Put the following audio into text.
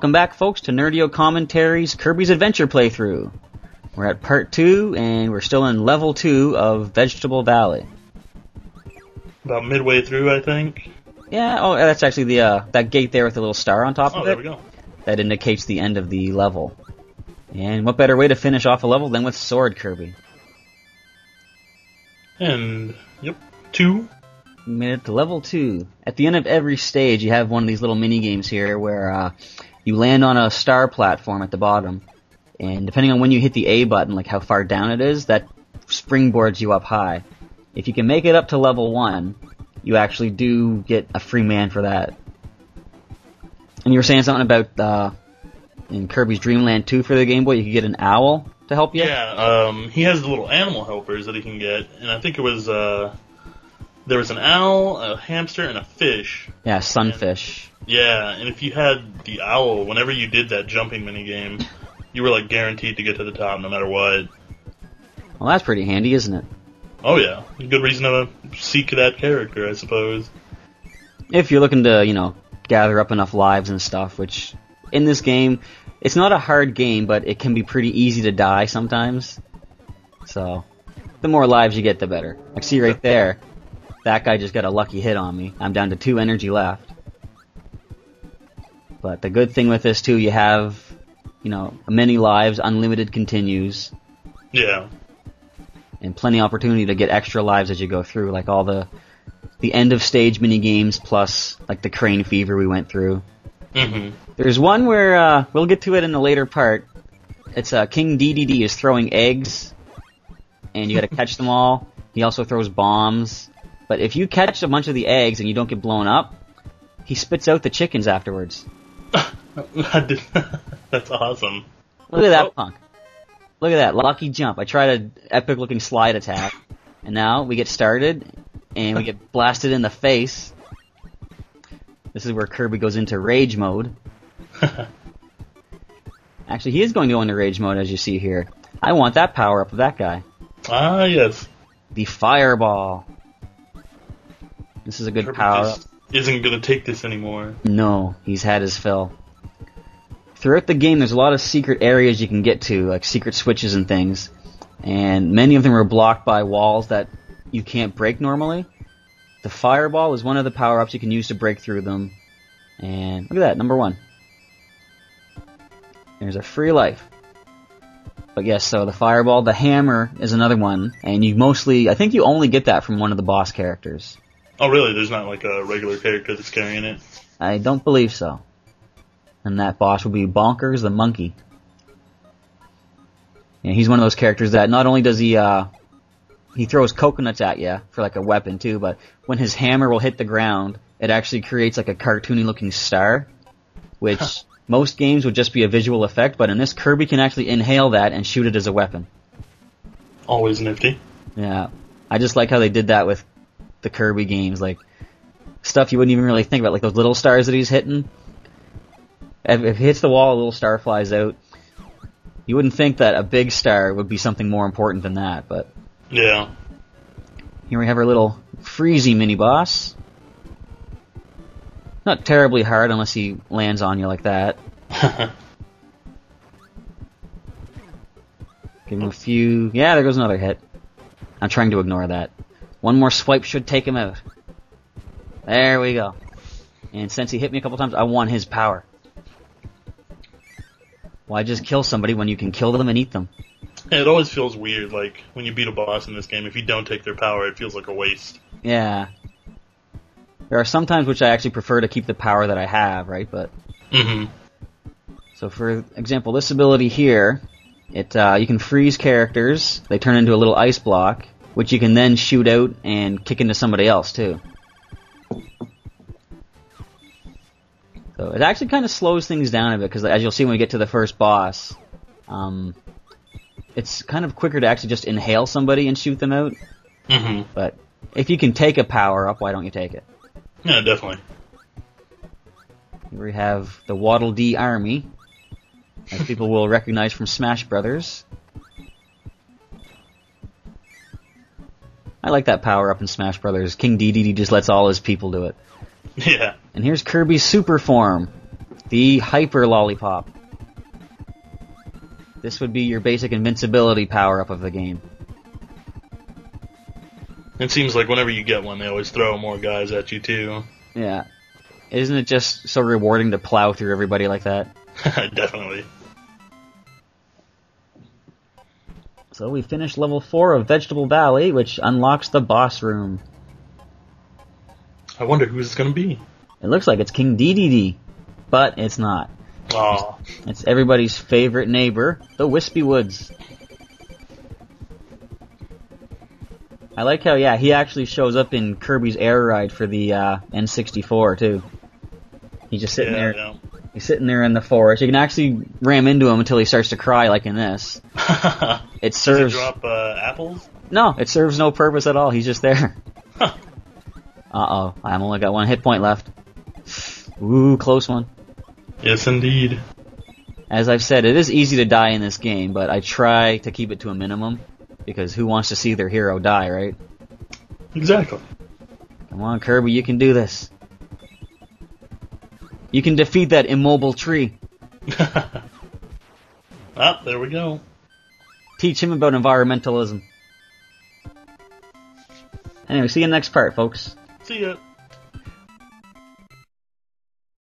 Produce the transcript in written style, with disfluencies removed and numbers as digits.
Welcome back, folks, to Nerdio Commentaries Kirby's Adventure playthrough. We're at part 2, and we're still in level 2 of Vegetable Valley. About midway through, I think. Yeah, oh, that's actually the that gate there with the little star on top of it. Oh, there we go. That indicates the end of the level. And what better way to finish off a level than with Sword Kirby? And, yep, 2. We made it to level 2. At the end of every stage, you have one of these little mini-games here where you land on a star platform at the bottom. And depending on when you hit the A button, like how far down it is, that springboards you up high. If you can make it up to level 1, you actually do get a free man for that. And you were saying something about in Kirby's Dreamland 2 for the Game Boy, you could get an owl to help you? Yeah, he has the little animal helpers that he can get, and I think it was, there was an owl, a hamster, and a fish. Yeah, sunfish. And if you had the owl, whenever you did that jumping minigame, you were, like, guaranteed to get to the top no matter what. Well, that's pretty handy, isn't it? Oh, yeah. A good reason to seek that character, I suppose. If you're looking to, gather up enough lives and stuff, which, in this game, it's not a hard game, but it can be pretty easy to die sometimes. So, the more lives you get, the better. Like, see right there, that guy just got a lucky hit on me. I'm down to 2 energy left. But the good thing with this, too, you have, many lives, unlimited continues. Yeah. And plenty of opportunity to get extra lives as you go through, like all the end of stage mini games plus like the crane fever we went through. Mm-hmm. There's one where we'll get to it in a later part. It's King DDD is throwing eggs, and you got to catch them all. He also throws bombs, but if you catch a bunch of the eggs and you don't get blown up, he spits out the chickens afterwards. That's awesome. Look at that punk. Look at that, lucky jump. I tried an epic-looking slide attack, and now we get started, and we get blasted in the face. This is where Kirby goes into rage mode. Actually, he is going to go into rage mode, as you see here. I want that power-up of that guy. Ah, yes. The fireball. This is a good Kirby power-up. Isn't going to take this anymore. No, he's had his fill. Throughout the game, there's a lot of secret areas you can get to, like secret switches and things, and many of them are blocked by walls that you can't break normally. The fireball is one of the power-ups you can use to break through them, and look at that, number 1. There's a free life. But yes, so the fireball, the hammer is another one, and I think you only get that from one of the boss characters. Oh really? There's not like a regular character that's carrying it? I don't believe so. And that boss will be Bonkers the Monkey. Yeah, he's one of those characters that not only does he throws coconuts at you for like a weapon too, but when his hammer will hit the ground, it actually creates like a cartoony looking star, which most games would just be a visual effect, but in this, Kirby can actually inhale that and shoot it as a weapon. Always nifty. Yeah. I just like how they did that with the Kirby games, like stuff you wouldn't even really think about, like those little stars that he's hitting. If he hits the wall, a little star flies out. You wouldn't think that a big star would be something more important than that, but... Yeah. Here we have our little Freezy mini-boss. Not terribly hard unless he lands on you like that. Give him a few... Yeah, there goes another hit. I'm trying to ignore that. One more swipe should take him out. There we go. And since he hit me a couple times, I want his power. Why just kill somebody when you can kill them and eat them? Yeah, it always feels weird, like, when you beat a boss in this game, if you don't take their power, it feels like a waste. Yeah. There are some times which I actually prefer to keep the power that I have, right? But Mm-hmm. So for example, this ability here, you can freeze characters. They turn into a little ice block, which you can then shoot out and kick into somebody else, too. So it actually kind of slows things down a bit, because as you'll see when we get to the first boss, it's kind of quicker to actually just inhale somebody and shoot them out. Mm-hmm. But if you can take a power-up, why don't you take it? Yeah, definitely. Here we have the Waddle Dee Army, as people will recognize from Smash Brothers. I like that power-up in Smash Brothers. King DDD just lets all his people do it. Yeah. And here's Kirby's super form. The Hyper Lollipop. This would be your basic invincibility power-up of the game. It seems like whenever you get one, they always throw more guys at you, too. Yeah. Isn't it just so rewarding to plow through everybody like that? Definitely. So we finished level 4 of Vegetable Valley, which unlocks the boss room. I wonder who it's going to be. It looks like it's King Dedede, but it's not. Aw. It's everybody's favorite neighbor, the Whispy Woods. I like how, yeah, he actually shows up in Kirby's Air Ride for the N64, too. He's just sitting there. Yeah. He's sitting there in the forest. You can actually ram into him until he starts to cry, like in this. It serves. Does it drop apples? No, it serves no purpose at all. He's just there. Uh-oh, I've only got 1 hit point left. Ooh, close one. Yes, indeed. As I've said, it is easy to die in this game, but I try to keep it to a minimum, because who wants to see their hero die, right? Exactly. Come on, Kirby, you can do this. You can defeat that immobile tree. Ah, there we go. Teach him about environmentalism. Anyway, see you next part, folks. See ya.